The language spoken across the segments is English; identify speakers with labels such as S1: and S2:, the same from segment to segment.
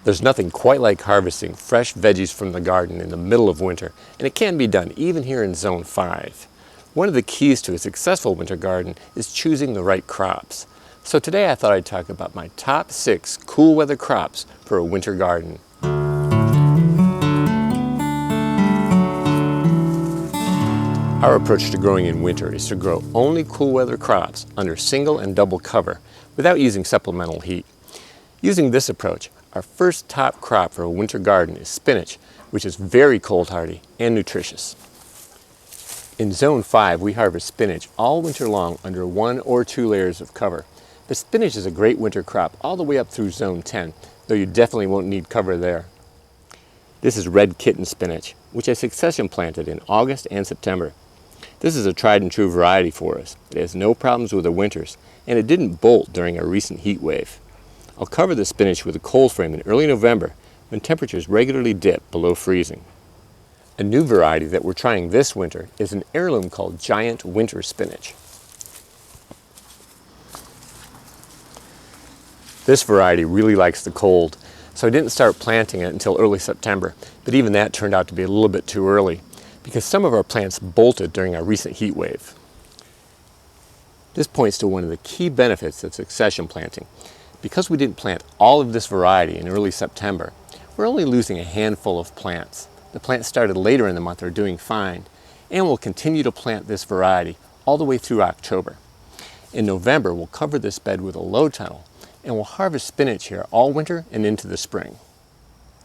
S1: There's nothing quite like harvesting fresh veggies from the garden in the middle of winter, and it can be done even here in Zone 5. One of the keys to a successful winter garden is choosing the right crops. So today I thought I'd talk about my top 6 cool weather crops for a winter garden. Our approach to growing in winter is to grow only cool weather crops under single and double cover without using supplemental heat. Using this approach, our first top crop for a winter garden is spinach, which is very cold hardy and nutritious. In Zone 5, we harvest spinach all winter long under 1 or 2 layers of cover. But spinach is a great winter crop all the way up through Zone 10, though you definitely won't need cover there. This is red kitten spinach, which I succession planted in August and September. This is a tried and true variety for us. It has no problems with the winters, and it didn't bolt during a recent heat wave. I'll cover the spinach with a cold frame in early November when temperatures regularly dip below freezing. A new variety that we're trying this winter is an heirloom called giant winter spinach. This variety really likes the cold, so I didn't start planting it until early September, but even that turned out to be a little bit too early because some of our plants bolted during our recent heat wave. This points to one of the key benefits of succession planting. Because we didn't plant all of this variety in early September, we're only losing a handful of plants. The plants started later in the month are doing fine, and we'll continue to plant this variety all the way through October. In November, we'll cover this bed with a low tunnel, and we'll harvest spinach here all winter and into the spring.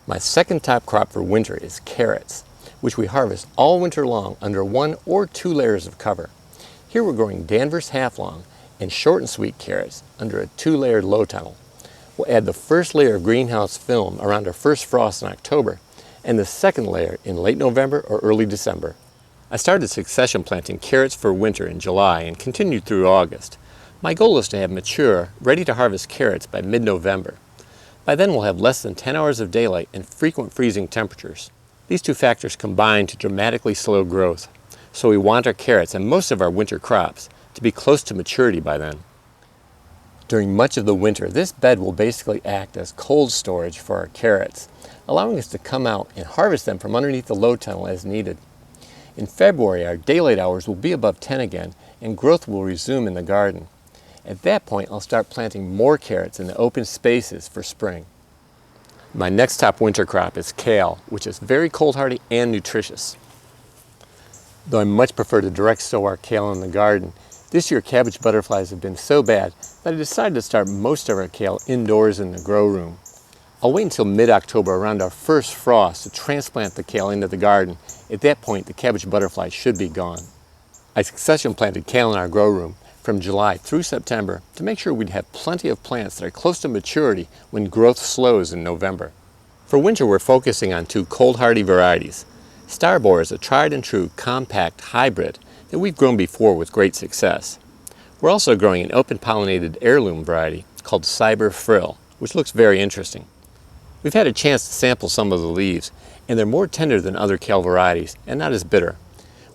S1: My second top crop for winter is carrots, which we harvest all winter long under 1 or 2 layers of cover. Here we're growing Danvers half-long and short and sweet carrots under a 2-layered low tunnel. We'll add the first layer of greenhouse film around our first frost in October and the second layer in late November or early December. I started succession planting carrots for winter in July and continued through August. My goal is to have mature, ready to harvest carrots by mid-November. By then we'll have less than 10 hours of daylight and frequent freezing temperatures. These two factors combine to dramatically slow growth, so we want our carrots and most of our winter crops to be close to maturity by then. During much of the winter, this bed will basically act as cold storage for our carrots, allowing us to come out and harvest them from underneath the low tunnel as needed. In February, our daylight hours will be above 10 again, and growth will resume in the garden. At that point, I'll start planting more carrots in the open spaces for spring. My next top winter crop is kale, which is very cold hardy and nutritious. Though I much prefer to direct sow our kale in the garden, this year cabbage butterflies have been so bad that I decided to start most of our kale indoors in the grow room. I'll wait until mid-October around our first frost to transplant the kale into the garden. At that point, the cabbage butterflies should be gone. I succession planted kale in our grow room from July through September to make sure we'd have plenty of plants that are close to maturity when growth slows in November. For winter, we're focusing on 2 cold hardy varieties. Starboar is a tried and true compact hybrid that we've grown before with great success. We're also growing an open pollinated heirloom variety called Cyber Frill, which looks very interesting. We've had a chance to sample some of the leaves, and they're more tender than other kale varieties and not as bitter.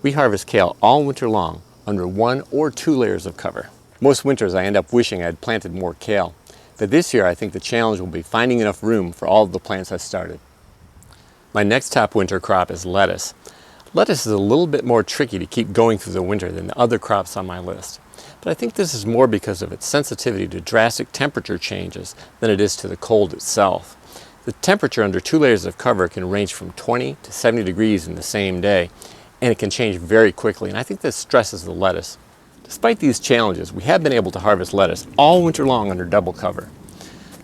S1: We harvest kale all winter long under 1 or 2 layers of cover. Most winters I end up wishing I'd planted more kale, but this year I think the challenge will be finding enough room for all of the plants I've started. My next top winter crop is lettuce. Lettuce is a little bit more tricky to keep going through the winter than the other crops on my list, but I think this is more because of its sensitivity to drastic temperature changes than it is to the cold itself. The temperature under 2 layers of cover can range from 20 to 70 degrees in the same day, and it can change very quickly, and I think this stresses the lettuce. Despite these challenges, we have been able to harvest lettuce all winter long under double cover.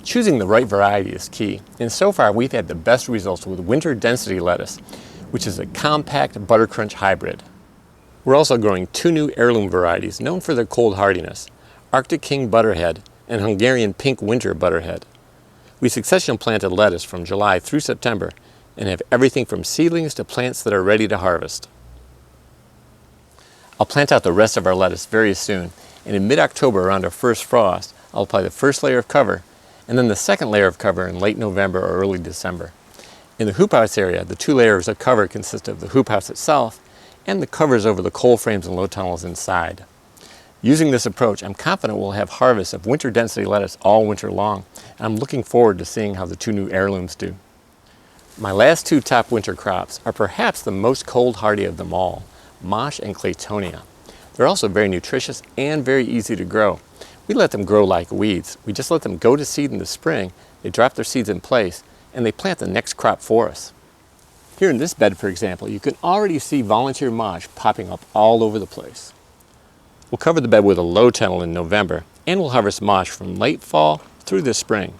S1: Choosing the right variety is key, and so far we've had the best results with winter density lettuce, which is a compact butter crunch hybrid. We're also growing 2 new heirloom varieties known for their cold hardiness, Arctic King Butterhead and Hungarian Pink Winter Butterhead. We succession planted lettuce from July through September and have everything from seedlings to plants that are ready to harvest. I'll plant out the rest of our lettuce very soon, and in mid-October around our first frost, I'll apply the first layer of cover and then the second layer of cover in late November or early December. In the hoop house area, the 2 layers of cover consist of the hoop house itself and the covers over the cold frames and low tunnels inside. Using this approach, I'm confident we'll have harvests of winter density lettuce all winter long, and I'm looking forward to seeing how the two new heirlooms do. My last two top winter crops are perhaps the most cold hardy of them all, Mache and Claytonia. They're also very nutritious and very easy to grow. We let them grow like weeds. We just let them go to seed in the spring, they drop their seeds in place, and they plant the next crop for us. Here in this bed, for example, you can already see volunteer Mache popping up all over the place. We'll cover the bed with a low tunnel in November, and we'll harvest Mache from late fall through this spring.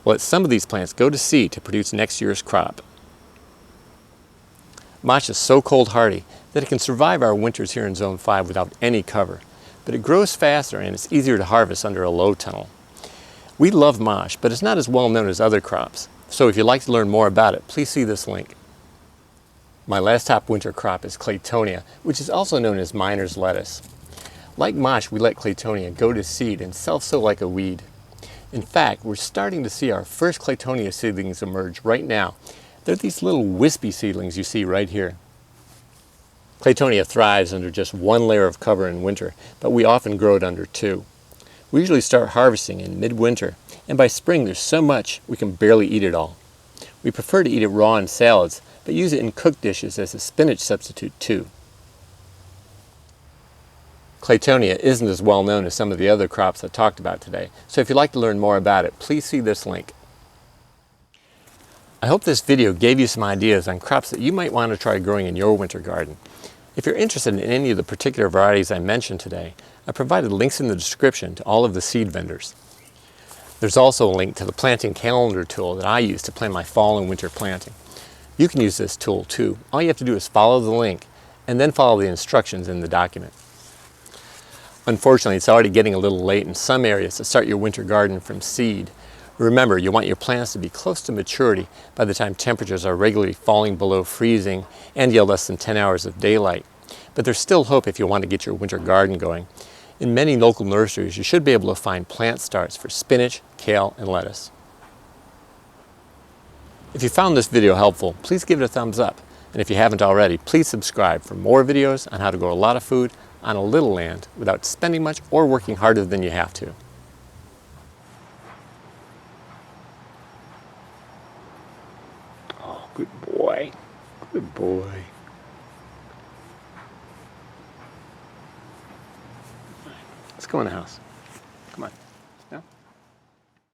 S1: We'll let some of these plants go to seed to produce next year's crop. Mache is so cold hardy that it can survive our winters here in Zone 5 without any cover, but it grows faster and it's easier to harvest under a low tunnel. We love Mache, but it's not as well known as other crops, so if you'd like to learn more about it, please see this link. My last top winter crop is Claytonia, which is also known as miner's lettuce. Like Mache, we let Claytonia go to seed and self-sow like a weed. In fact, we're starting to see our first Claytonia seedlings emerge right now. They're these little wispy seedlings you see right here. Claytonia thrives under just one layer of cover in winter, but we often grow it under two. We usually start harvesting in midwinter, and by spring there's so much we can barely eat it all. We prefer to eat it raw in salads, but use it in cooked dishes as a spinach substitute too. Claytonia isn't as well known as some of the other crops I talked about today, so if you'd like to learn more about it, please see this link. I hope this video gave you some ideas on crops that you might want to try growing in your winter garden. If you're interested in any of the particular varieties I mentioned today, I provided links in the description to all of the seed vendors. There's also a link to the planting calendar tool that I use to plan my fall and winter planting. You can use this tool too. All you have to do is follow the link and then follow the instructions in the document. Unfortunately, it's already getting a little late in some areas to start your winter garden from seed. Remember, you want your plants to be close to maturity by the time temperatures are regularly falling below freezing and you have less than 10 hours of daylight. But there's still hope if you want to get your winter garden going. In many local nurseries, you should be able to find plant starts for spinach, kale, and lettuce. If you found this video helpful, please give it a thumbs up. And if you haven't already, please subscribe for more videos on how to grow a lot of food on a little land without spending much or working harder than you have to. Oh, good boy. Good boy. Let's go in the house. Come on.